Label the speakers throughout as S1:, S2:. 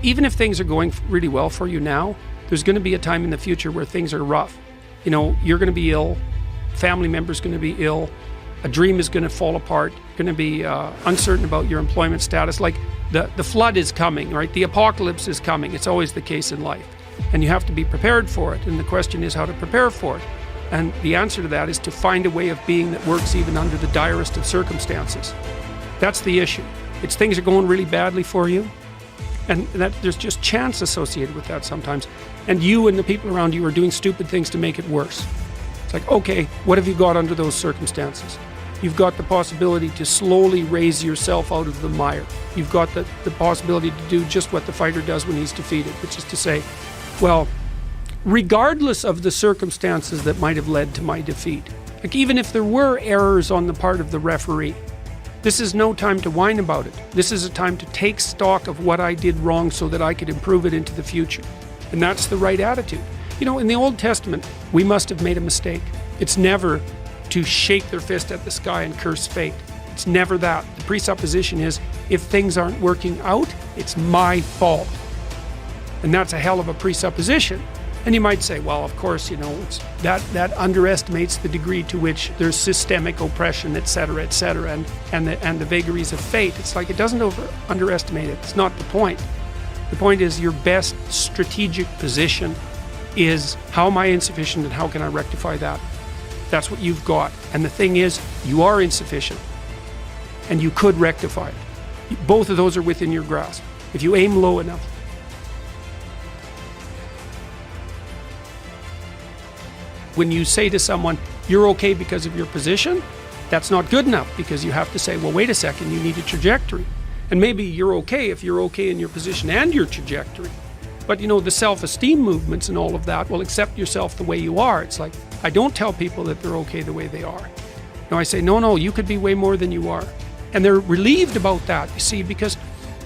S1: even if things are going really well for you now, there's going to be a time in the future where things are rough. You know, you're going to be ill, family member's going to be ill, a dream is going to fall apart, you're going to be uncertain about your employment status. Like the flood is coming, right? The apocalypse is coming. It's always the case in life. And you have to be prepared for it. And the question is how to prepare for it. And the answer to that is to find a way of being that works even under the direst of circumstances. That's the issue. It's things are going really badly for you. And that there's just chance associated with that sometimes. And you and the people around you are doing stupid things to make it worse. It's like, okay, what have you got under those circumstances? You've got the possibility to slowly raise yourself out of the mire. You've got the possibility to do just what the fighter does when he's defeated, which is to say, well, regardless of the circumstances that might have led to my defeat, like even if there were errors on the part of the referee, this is no time to whine about it. This is a time to take stock of what I did wrong so that I could improve it into the future. And that's the right attitude. You know, in the Old Testament, we must have made a mistake. It's never to shake their fist at the sky and curse fate. It's never that. The presupposition is, if things aren't working out, it's my fault. And that's a hell of a presupposition. And you might say, well, of course, you know, that underestimates the degree to which there's systemic oppression, et cetera, and the vagaries of fate. It's like it doesn't underestimate it. It's not the point. The point is your best strategic position is, how am I insufficient and how can I rectify that? That's what you've got. And the thing is, you are insufficient and you could rectify it. Both of those are within your grasp if you aim low enough. When you say to someone, you're okay because of your position, that's not good enough, because you have to say, well, wait a second, you need a trajectory. And maybe you're okay if you're okay in your position and your trajectory. But you know, the self-esteem movements and all of that will accept yourself the way you are. It's like, I don't tell people that they're okay the way they are. No, I say, no, you could be way more than you are. And they're relieved about that, you see, because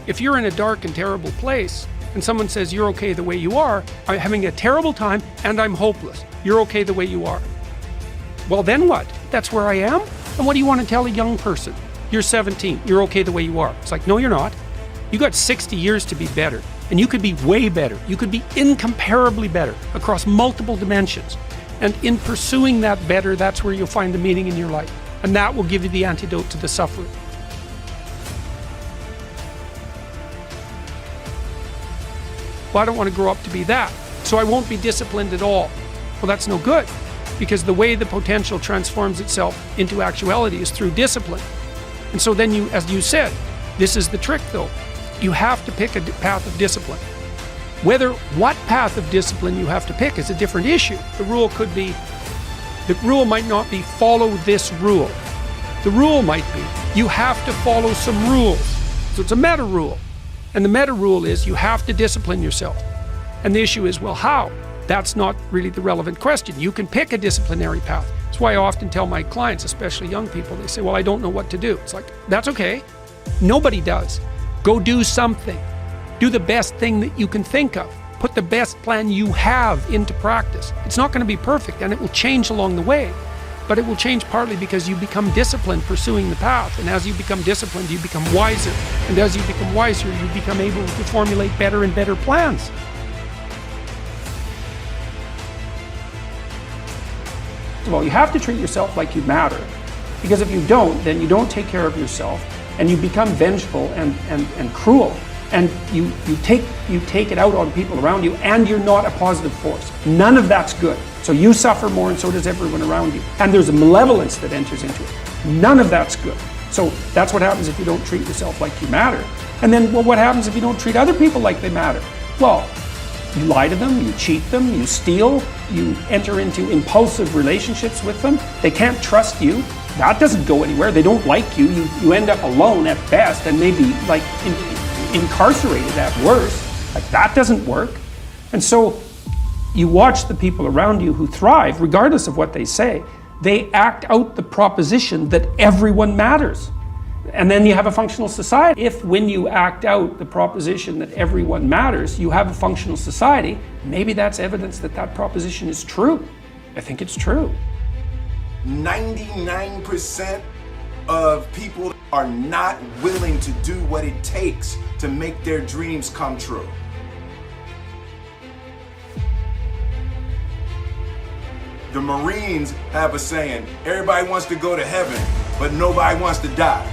S1: if you're in a dark and terrible place and someone says you're okay the way you are, I'm having a terrible time and I'm hopeless. You're okay the way you are. Well, then what? That's where I am? And what do you want to tell a young person? You're 17, you're okay the way you are. It's like, no, you're not. You got 60 years to be better. And you could be way better. You could be incomparably better across multiple dimensions. And in pursuing that better, that's where you'll find the meaning in your life. And that will give you the antidote to the suffering. Well, I don't want to grow up to be that, so I won't be disciplined at all. Well, that's no good, because the way the potential transforms itself into actuality is through discipline. And so then you, as you said, this is the trick though. You have to pick a path of discipline. What path of discipline you have to pick is a different issue. The rule might not be follow this rule. The rule might be you have to follow some rules. So it's a meta rule. And the meta rule is you have to discipline yourself. And the issue is, well, how? That's not really the relevant question. You can pick a disciplinary path. That's why I often tell my clients, especially young people, they say, well, I don't know what to do. It's like, that's okay. Nobody does. Go do something. Do the best thing that you can think of. Put the best plan you have into practice. It's not going to be perfect, and it will change along the way, but it will change partly because you become disciplined pursuing the path. And as you become disciplined, you become wiser. And as you become wiser, you become able to formulate better and better plans. Well, you have to treat yourself like you matter, because if you don't, then you don't take care of yourself, and you become vengeful and cruel, and you take it out on people around you, and you're not a positive force. None of that's good. So you suffer more, and so does everyone around you. And there's a malevolence that enters into it. None of that's good. So that's what happens if you don't treat yourself like you matter. And then, well, what happens if you don't treat other people like they matter? Well, you lie to them, you cheat them, you steal, you enter into impulsive relationships with them. They can't trust you. That doesn't go anywhere. They don't like you. You end up alone at best, and maybe like incarcerated at worst. Like, that doesn't work. And so you watch the people around you who thrive, regardless of what they say. They act out the proposition that everyone matters. And then you have a functional society. If when you act out the proposition that everyone matters, you have a functional society, maybe that's evidence that that proposition is true. I think it's true.
S2: 99% of people that are not willing to do what it takes to make their dreams come true. The Marines have a saying, everybody wants to go to heaven, but nobody wants to die.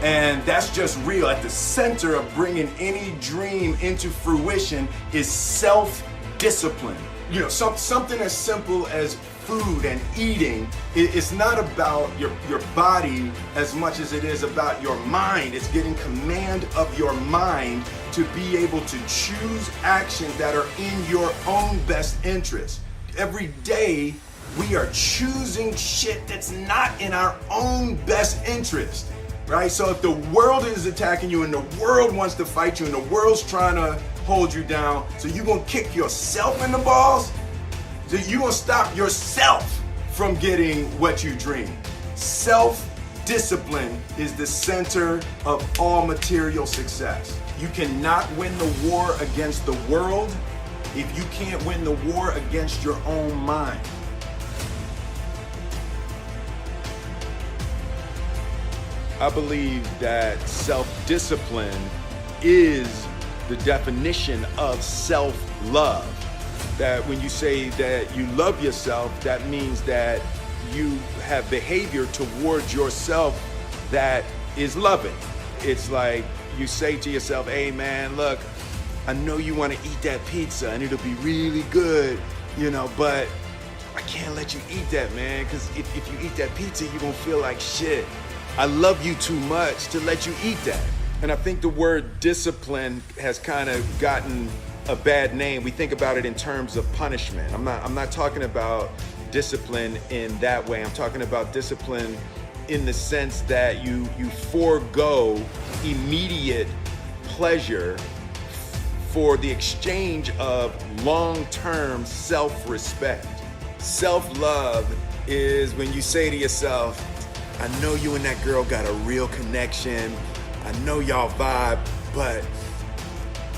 S2: And that's just real. At the center of bringing any dream into fruition is self-discipline. You know, something as simple as food and eating. It's not about your body as much as it is about your mind. It's getting command of your mind to be able to choose actions that are in your own best interest. Every day, we are choosing shit that's not in our own best interest, right? So if the world is attacking you and the world wants to fight you and the world's trying to hold you down, so you're gonna kick yourself in the balls? So you're gonna stop yourself from getting what you dream. Self-discipline is the center of all material success. You cannot win the war against the world if you can't win the war against your own mind. I believe that self-discipline is the definition of self-love. That when you say that you love yourself, that means that you have behavior towards yourself that is loving. It's like you say to yourself, hey man, look, I know you want to eat that pizza and it'll be really good, you know, but I can't let you eat that, man, because if you eat that pizza, you're gonna feel like shit. I love you too much to let you eat that. And I think the word discipline has kind of gotten a bad name. We think about it in terms of punishment. I'm not talking about discipline in that way. I'm talking about discipline in the sense that you forego immediate pleasure for the exchange of long-term self-respect. Self-love is when you say to yourself, I know you and that girl got a real connection. I know y'all vibe, but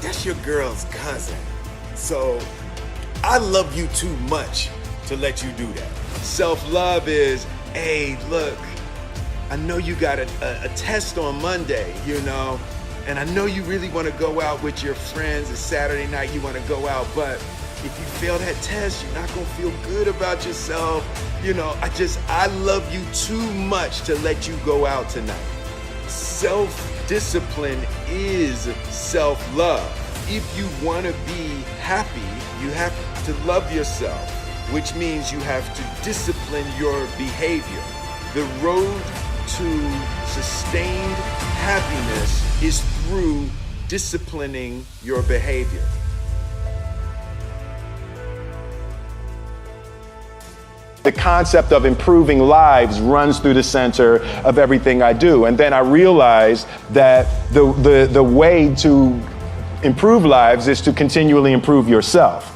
S2: that's your girl's cousin. So I love you too much to let you do that. Self-love is, hey, look, I know you got a test on Monday, you know, and I know you really want to go out with your friends. It's Saturday night, you want to go out, but if you fail that test, you're not gonna feel good about yourself. You know, I love you too much to let you go out tonight. Self-discipline is self-love. If you wanna be happy, you have to love yourself, which means you have to discipline your behavior. The road to sustained happiness is through disciplining your behavior. The concept of improving lives runs through the center of everything I do. And then I realized that the way to improve lives is to continually improve yourself.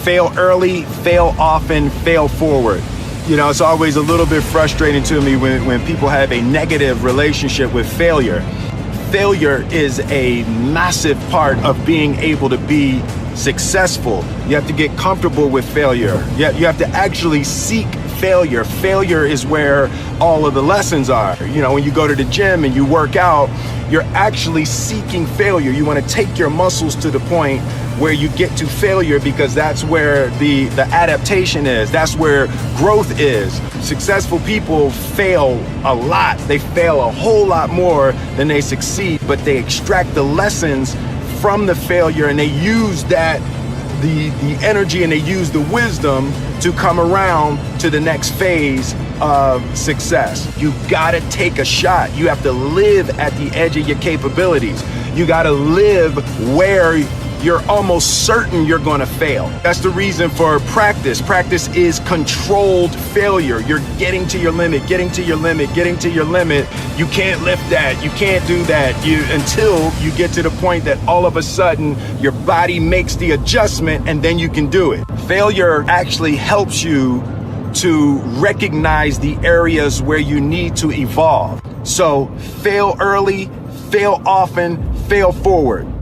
S2: Fail early, fail often, fail forward. You know, it's always a little bit frustrating to me when people have a negative relationship with failure. Failure is a massive part of being able to be successful. You have to get comfortable with failure. You have to actually seek failure. Failure is where all of the lessons are. You know, when you go to the gym and you work out, you're actually seeking failure. You want to take your muscles to the point where you get to failure, because that's where the adaptation is. That's where growth is. Successful people fail a lot. They fail a whole lot more than they succeed, but they extract the lessons from the failure and they use that, the energy, and they use the wisdom to come around to the next phase of success. You gotta take a shot. You have to live at the edge of your capabilities. You gotta live where you're almost certain you're gonna fail. That's the reason for practice. Practice is controlled failure. You're getting to your limit, getting to your limit, getting to your limit. You can't lift that, you can't do that, until you get to the point that all of a sudden your body makes the adjustment and then you can do it. Failure actually helps you to recognize the areas where you need to evolve. So fail early, fail often, fail forward.